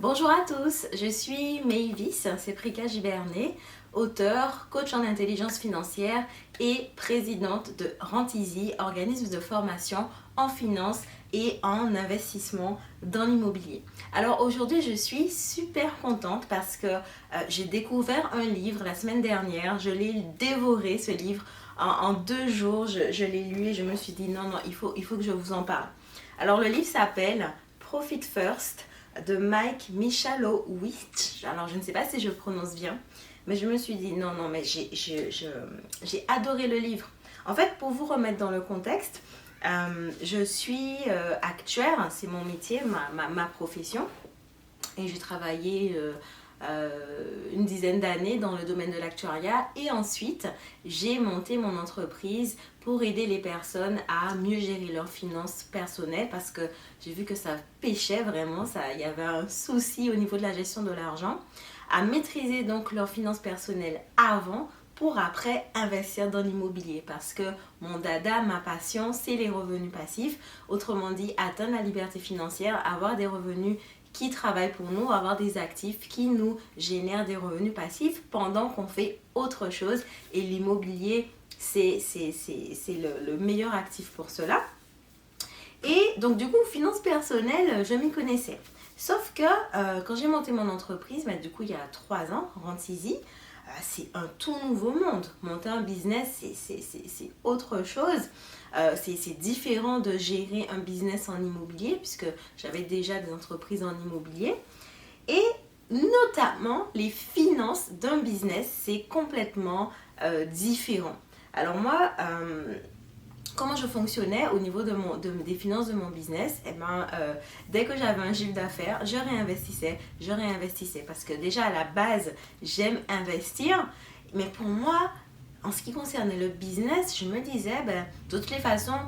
Bonjour à tous, je suis Maëvis Seprika Gibernay, auteure, coach en intelligence financière et présidente de Rent-Easy, organisme de formation en finance et en investissement dans l'immobilier. Alors aujourd'hui, je suis super contente parce que j'ai découvert un livre la semaine dernière. Je l'ai dévoré ce livre en 2 jours. Je l'ai lu et je me suis dit non, il faut que je vous en parle. Alors le livre s'appelle Profit First de Mike Michalowicz. Alors je ne sais pas si je le prononce bien, mais je me suis dit non, mais j'ai adoré le livre. En fait, pour vous remettre dans le contexte, je suis actuaire, c'est mon métier, ma profession, et j'ai travaillé une dizaine d'années dans le domaine de l'actuariat, et ensuite j'ai monté mon entreprise pour aider les personnes à mieux gérer leurs finances personnelles parce que j'ai vu que ça pêchait vraiment, il y avait un souci au niveau de la gestion de l'argent, à maîtriser donc leurs finances personnelles avant pour après investir dans l'immobilier parce que mon dada, ma passion, c'est les revenus passifs. Autrement dit, atteindre la liberté financière, avoir des revenus qui travaillent pour nous, avoir des actifs qui nous génèrent des revenus passifs pendant qu'on fait autre chose. Et l'immobilier, c'est le meilleur actif pour cela. Et donc du coup, finances personnelles, je m'y connaissais. Sauf que quand j'ai monté mon entreprise, du coup il y a 3 ans, Rent-Easy, c'est un tout nouveau monde. Monter un business, c'est autre chose. C'est différent de gérer un business en immobilier puisque j'avais déjà des entreprises en immobilier. Et notamment, les finances d'un business, c'est complètement différent. Alors moi, comment je fonctionnais au niveau des finances de mon business, dès que j'avais un chiffre d'affaires, je réinvestissais. Parce que déjà à la base, j'aime investir. Mais pour moi, en ce qui concernait le business, je me disais, de toutes les façons,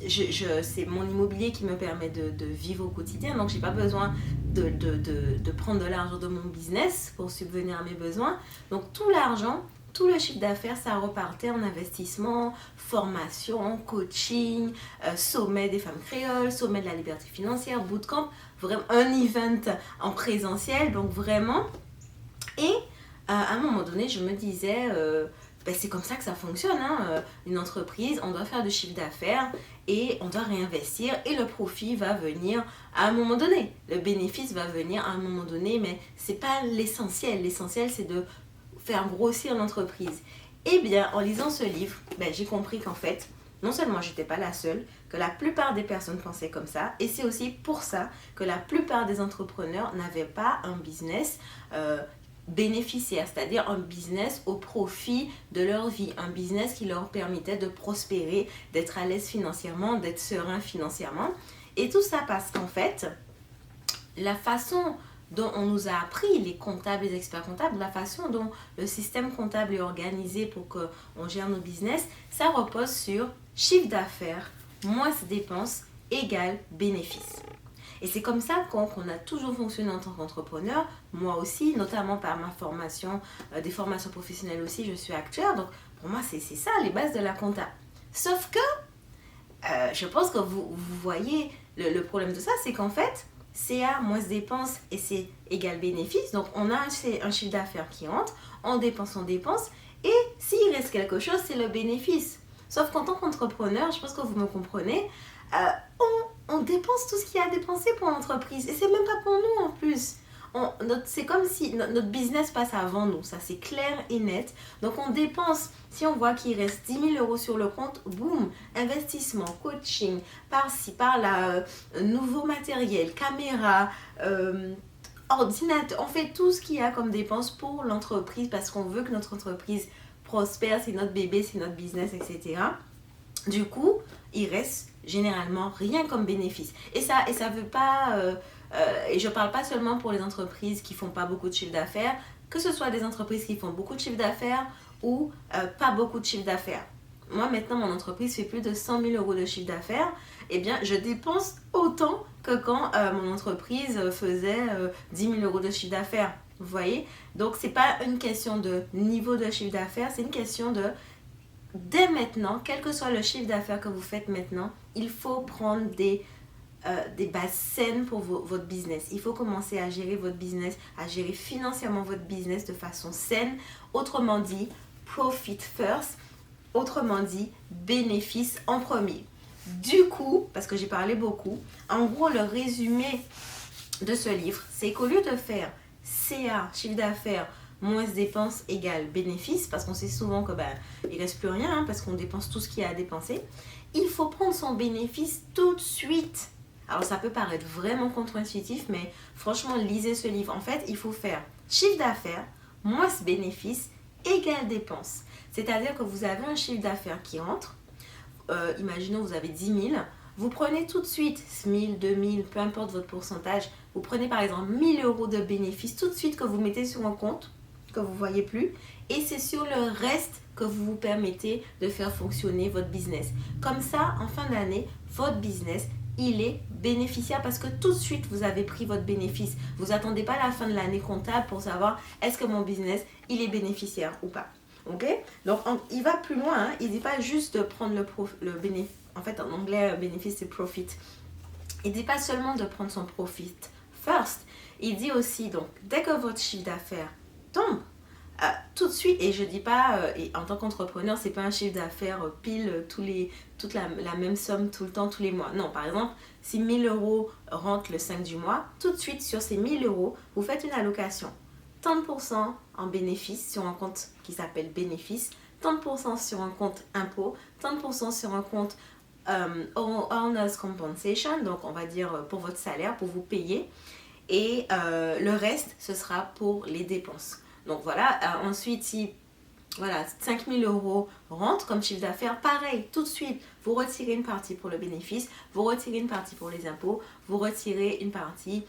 c'est mon immobilier qui me permet de vivre au quotidien. Donc, je n'ai pas besoin de prendre de l'argent de mon business pour subvenir à mes besoins. Donc, tout l'argent, tout le chiffre d'affaires, ça repartait en investissement, formation, coaching, sommet des femmes créoles, sommet de la liberté financière, bootcamp, vraiment un event en présentiel, donc vraiment. Et à un moment donné, je me disais, c'est comme ça que ça fonctionne, hein. Une entreprise, on doit faire du chiffre d'affaires et on doit réinvestir et le profit va venir à un moment donné. Le bénéfice va venir à un moment donné, mais ce n'est pas l'essentiel. L'essentiel, c'est de faire grossir l'entreprise. Et bien, en lisant ce livre, j'ai compris qu'en fait, non seulement j'étais pas la seule, que la plupart des personnes pensaient comme ça, et c'est aussi pour ça que la plupart des entrepreneurs n'avaient pas un business bénéficiaire, c'est-à-dire un business au profit de leur vie, un business qui leur permettait de prospérer, d'être à l'aise financièrement, d'être serein financièrement. Et tout ça parce qu'en fait, la façon dont on nous a appris, les comptables, les experts comptables, la façon dont le système comptable est organisé pour qu'on gère nos business, ça repose sur chiffre d'affaires moins dépenses égale bénéfice. Et c'est comme ça qu'on a toujours fonctionné en tant qu'entrepreneur, moi aussi, notamment par ma formation, des formations professionnelles aussi, je suis actuaire, donc pour moi c'est ça les bases de la compta. Sauf que, je pense que vous voyez le problème de ça, c'est qu'en fait, CA moins dépenses et c'est égal bénéfice. Donc, on a un chiffre d'affaires qui entre, on dépense, et s'il reste quelque chose, c'est le bénéfice. Sauf qu'en tant qu'entrepreneur, je pense que vous me comprenez, on dépense tout ce qu'il y a à dépenser pour l'entreprise. Et c'est même pas pour nous en plus. C'est comme si notre business passe avant nous, ça c'est clair et net. Donc on dépense, si on voit qu'il reste 10 000 € sur le compte, boum, investissement, coaching, par-ci, par-là, nouveau matériel, caméra, ordinateur, on fait tout ce qu'il y a comme dépense pour l'entreprise parce qu'on veut que notre entreprise prospère, c'est notre bébé, c'est notre business, etc. Du coup, il reste généralement rien comme bénéfice. Et ça veut pas... et je parle pas seulement pour les entreprises qui font pas beaucoup de chiffre d'affaires, que ce soit des entreprises qui font beaucoup de chiffre d'affaires ou pas beaucoup de chiffre d'affaires. Moi, maintenant, mon entreprise fait plus de 100 000 € de chiffre d'affaires. Eh bien, je dépense autant que quand mon entreprise faisait 10 000 € de chiffre d'affaires. Vous voyez? Donc, c'est pas une question de niveau de chiffre d'affaires, c'est une question de dès maintenant, quel que soit le chiffre d'affaires que vous faites maintenant, il faut prendre des des bases saines pour votre business. Il faut commencer à gérer votre business, à gérer financièrement votre business de façon saine. Autrement dit, profit first. Autrement dit, bénéfice en premier. Du coup, parce que j'ai parlé beaucoup, en gros, le résumé de ce livre, c'est qu'au lieu de faire CA, chiffre d'affaires, moins dépenses égale bénéfice, parce qu'on sait souvent que il reste plus rien, parce qu'on dépense tout ce qu'il y a à dépenser, il faut prendre son bénéfice tout de suite. Alors ça peut paraître vraiment contre-intuitif, mais franchement, lisez ce livre. En fait, il faut faire chiffre d'affaires moins bénéfice égale dépenses. C'est-à-dire que vous avez un chiffre d'affaires qui rentre, imaginons vous avez 10 000, vous prenez tout de suite 1 000, 2 000, peu importe votre pourcentage, vous prenez par exemple 1 000 euros de bénéfice tout de suite que vous mettez sur un compte, que vous ne voyez plus, et c'est sur le reste que vous vous permettez de faire fonctionner votre business. Comme ça, en fin d'année, votre business, il est bénéficiaire parce que tout de suite, vous avez pris votre bénéfice. Vous n'attendez pas la fin de l'année comptable pour savoir est-ce que mon business, il est bénéficiaire ou pas. Ok? Donc, il va plus loin. Hein? Il ne dit pas juste de prendre le bénéfice. En fait, en anglais, bénéfice, c'est profit. Il ne dit pas seulement de prendre son profit first. Il dit aussi, donc, dès que votre chiffre d'affaires tombe, tout de suite, et je dis pas, en tant qu'entrepreneur, c'est pas un chiffre d'affaires pile toute la même somme tout le temps, tous les mois. Non, par exemple, si 1 000 euros rentrent le 5 du mois, tout de suite sur ces 1 000 euros, vous faites une allocation. 30% en bénéfice sur un compte qui s'appelle bénéfice, 30% sur un compte impôt, 30% sur un compte Owner's Compensation, donc on va dire pour votre salaire, pour vous payer, et le reste, ce sera pour les dépenses. Donc voilà, ensuite, si 5 000 euros rentrent comme chiffre d'affaires, pareil, tout de suite, vous retirez une partie pour le bénéfice, vous retirez une partie pour les impôts, vous retirez une partie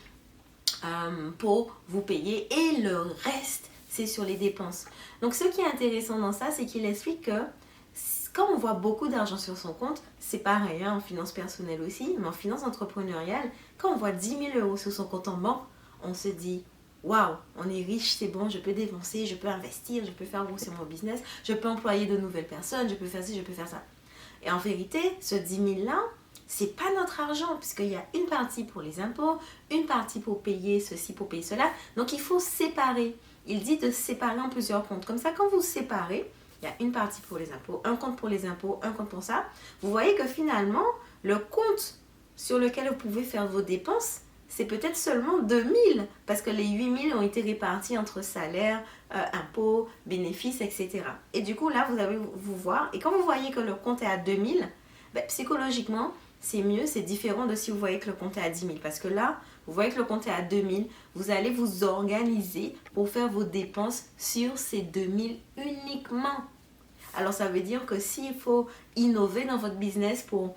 pour vous payer et le reste, c'est sur les dépenses. Donc ce qui est intéressant dans ça, c'est qu'il explique que quand on voit beaucoup d'argent sur son compte, c'est pareil en finance personnelle aussi, mais en finance entrepreneuriale, quand on voit 10 000 euros sur son compte en banque, on se dit waouh, on est riche, c'est bon, je peux dépenser, je peux investir, je peux faire grossir mon business, je peux employer de nouvelles personnes, je peux faire ci, je peux faire ça. Et en vérité, ce 10 000 là, c'est pas notre argent, puisqu'il y a une partie pour les impôts, une partie pour payer ceci, pour payer cela. Donc il faut séparer. Il dit de séparer en plusieurs comptes. Comme ça, quand vous séparez, il y a une partie pour les impôts, un compte pour les impôts, un compte pour ça. Vous voyez que finalement, le compte sur lequel vous pouvez faire vos dépenses, c'est peut-être seulement 2 000, parce que les 8 000 ont été répartis entre salaire, impôts, bénéfices, etc. Et du coup, là, vous allez vous voir. Et quand vous voyez que le compte est à 2 000, psychologiquement, c'est mieux, c'est différent de si vous voyez que le compte est à 10 000. Parce que là, vous voyez que le compte est à 2 000, vous allez vous organiser pour faire vos dépenses sur ces 2 000 uniquement. Alors, ça veut dire que s'il faut innover dans votre business pour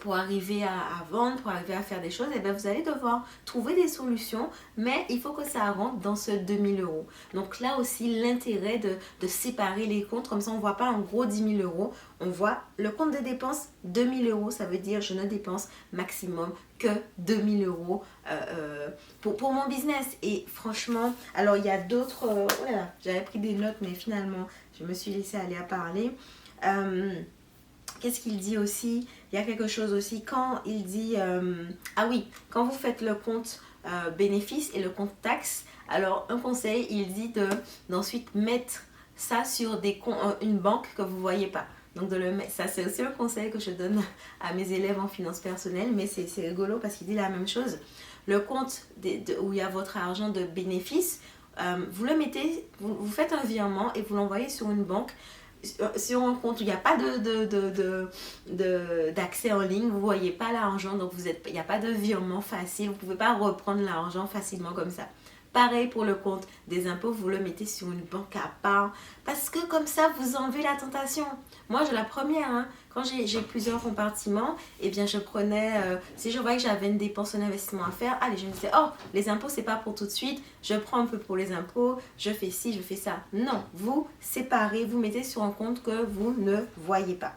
arriver à vendre, pour arriver à faire des choses, vous allez devoir trouver des solutions, mais il faut que ça rentre dans ce 2 000 euros. Donc là aussi, l'intérêt de séparer les comptes, comme ça on ne voit pas un gros 10 000 euros, on voit le compte de dépenses 2 000 euros, ça veut dire je ne dépense maximum que 2 000 euros pour mon business. Et franchement, alors il y a d'autres, j'avais pris des notes, mais finalement, je me suis laissée aller à parler. Qu'est-ce qu'il dit aussi? Il y a quelque chose aussi quand il dit quand vous faites le compte bénéfice et le compte taxe, alors un conseil, il dit d'ensuite mettre ça sur une banque que vous ne voyez pas. Donc ça c'est aussi un conseil que je donne à mes élèves en finance personnelle, mais c'est rigolo parce qu'il dit la même chose. Le compte où il y a votre argent de bénéfice, vous le mettez, vous faites un virement et vous l'envoyez sur une banque, sur un compte où il n'y a pas d'accès en ligne, vous ne voyez pas l'argent, donc il n'y a pas de virement facile, vous ne pouvez pas reprendre l'argent facilement comme ça. Pareil pour le compte des impôts, vous le mettez sur une banque à part, parce que comme ça, vous enlevez la tentation. Moi, j'ai la première, quand j'ai plusieurs compartiments, je prenais, si je voyais que j'avais une dépense, un investissement à faire, allez, je me disais, oh, les impôts, c'est pas pour tout de suite, je prends un peu pour les impôts, je fais ci, je fais ça. Non, vous séparez, vous mettez sur un compte que vous ne voyez pas.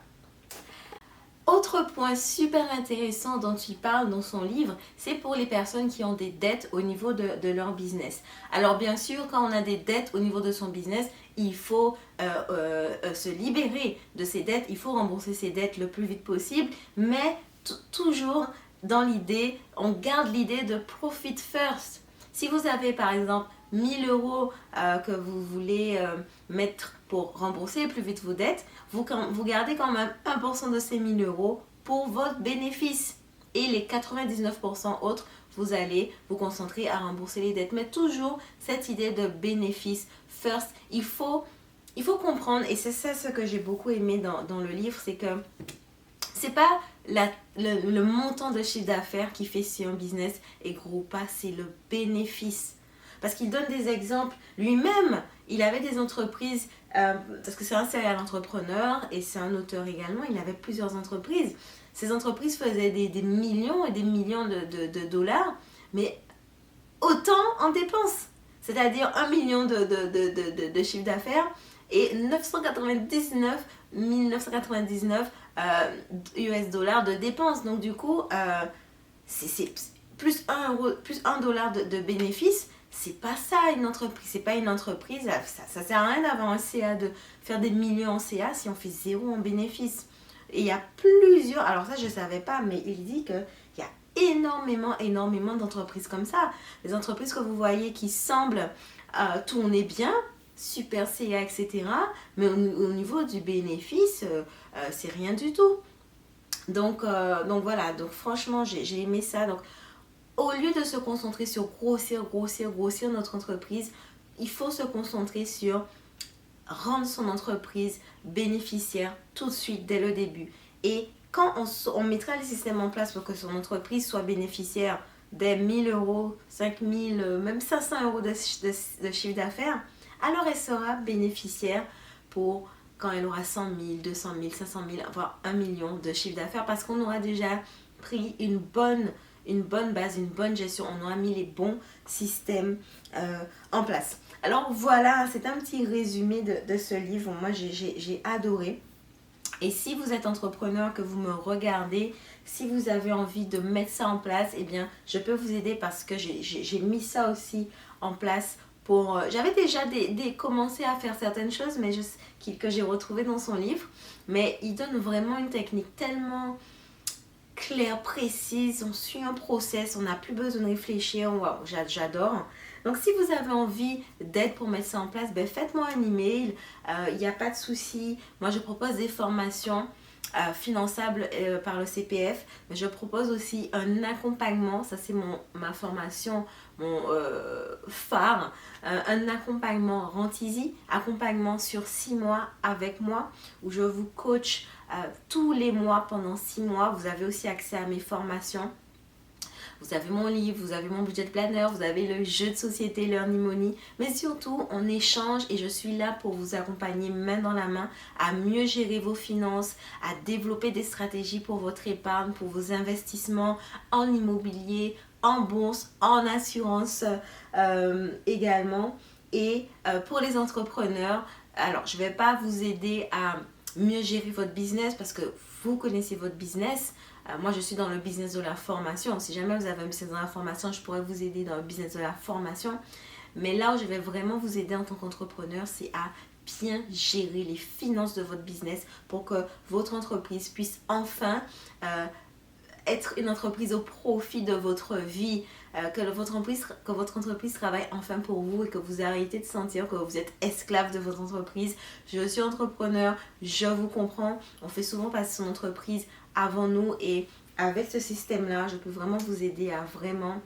Autre point super intéressant dont il parle dans son livre, c'est pour les personnes qui ont des dettes au niveau de leur business. Alors bien sûr, quand on a des dettes au niveau de son business, il faut se libérer de ces dettes, il faut rembourser ces dettes le plus vite possible, mais toujours dans l'idée, on garde l'idée de profit first. Si vous avez par exemple 1000 euros que vous voulez mettre pour rembourser plus vite vos dettes, vous gardez quand même 1% de ces 1000 euros pour votre bénéfice. Et les 99% autres, vous allez vous concentrer à rembourser les dettes. Mais toujours cette idée de bénéfice first. Il faut comprendre, et c'est ça ce que j'ai beaucoup aimé dans le livre, c'est que c'est pas le montant de chiffre d'affaires qui fait si un business est gros ou pas, c'est le bénéfice. Parce qu'il donne des exemples. Lui-même, il avait des entreprises, parce que c'est un serial entrepreneur et c'est un auteur également, il avait plusieurs entreprises. Ces entreprises faisaient des millions et des millions de dollars, mais autant en dépenses. C'est-à-dire 1 million de chiffre d'affaires et 1999 US dollars de dépenses. Donc du coup, c'est plus 1 euro, plus 1 dollar de bénéfice. C'est pas ça une entreprise. C'est pas une entreprise. Ça sert à rien d'avoir un CA, de faire des millions en CA si on fait 0 en bénéfice. Et il y a plusieurs, alors ça je ne savais pas, mais il dit qu'il y a énormément d'entreprises comme ça. Les entreprises que vous voyez qui semblent tourner bien, super CA, etc. Mais au niveau du bénéfice, c'est rien du tout. Donc voilà, donc franchement j'ai aimé ça. Donc au lieu de se concentrer sur grossir notre entreprise, il faut se concentrer sur rendre son entreprise bénéficiaire tout de suite, dès le début. Et quand on mettra les systèmes en place pour que son entreprise soit bénéficiaire des 1000 euros, 5000, même 500 euros de chiffre d'affaires, alors elle sera bénéficiaire pour quand elle aura 100 000, 200 000, 500 000, voire 1 million de chiffre d'affaires, parce qu'on aura déjà pris une bonne base, une bonne gestion, on aura mis les bons systèmes en place. Alors voilà, c'est un petit résumé de ce livre. Moi, j'ai adoré. Et si vous êtes entrepreneur, que vous me regardez, si vous avez envie de mettre ça en place, eh bien, je peux vous aider parce que j'ai mis ça aussi en place. J'avais déjà commencé à faire certaines choses mais que j'ai retrouvées dans son livre. Mais il donne vraiment une technique tellement claire, précise, on suit un process, on n'a plus besoin de réfléchir. Wow, j'adore. Donc si vous avez envie d'aide pour mettre ça en place, ben, faites-moi un email, il n'y a pas de souci. Moi je propose des formations finançables par le CPF, mais je propose aussi un accompagnement, ça c'est ma formation, mon phare, un accompagnement Rent Easy, accompagnement sur 6 mois avec moi, où je vous coach tous les mois pendant 6 mois. Vous avez aussi accès à mes formations. Vous avez mon livre, vous avez mon budget planner, vous avez le jeu de société Learning Money. Mais surtout, on échange et je suis là pour vous accompagner main dans la main à mieux gérer vos finances, à développer des stratégies pour votre épargne, pour vos investissements en immobilier, en bourse, en assurance également. Et pour les entrepreneurs, alors je ne vais pas vous aider à mieux gérer votre business parce que vous connaissez votre business. Moi, je suis dans le business de la formation. Si jamais vous avez un business dans la formation, je pourrais vous aider dans le business de la formation. Mais là où je vais vraiment vous aider en tant qu'entrepreneur, c'est à bien gérer les finances de votre business pour que votre entreprise puisse enfin être une entreprise au profit de votre vie, que votre entreprise travaille enfin pour vous et que vous arrêtez de sentir que vous êtes esclave de votre entreprise. Je suis entrepreneur, je vous comprends. On fait souvent passer son entreprise avant nous et avec ce système-là, je peux vraiment vous aider à vraiment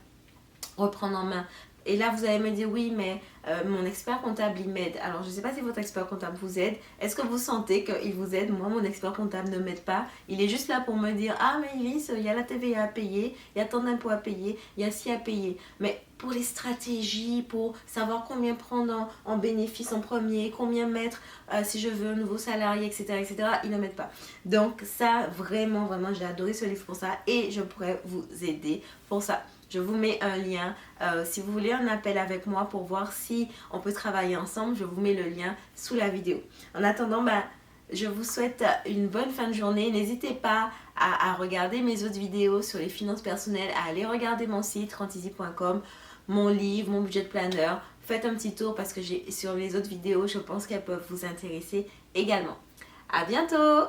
reprendre en main. Et là, vous allez me dire, oui, mais mon expert comptable, il m'aide. Alors, je ne sais pas si votre expert comptable vous aide. Est-ce que vous sentez qu'il vous aide? Moi, mon expert comptable ne m'aide pas. Il est juste là pour me dire, ah, mais Iris, il y a la TVA à payer, il y a tant d'impôts à payer, il y a ci à payer. Mais pour les stratégies, pour savoir combien prendre en bénéfice en premier, combien mettre si je veux un nouveau salarié, etc., il ne m'aide pas. Donc, ça, vraiment, j'ai adoré ce livre pour ça et je pourrais vous aider pour ça. Je vous mets un lien. Si vous voulez un appel avec moi pour voir si on peut travailler ensemble, je vous mets le lien sous la vidéo. En attendant, je vous souhaite une bonne fin de journée. N'hésitez pas à regarder mes autres vidéos sur les finances personnelles, à aller regarder mon site renteasy.com, mon livre, mon budget planner. Faites un petit tour parce que sur les autres vidéos, je pense qu'elles peuvent vous intéresser également. À bientôt!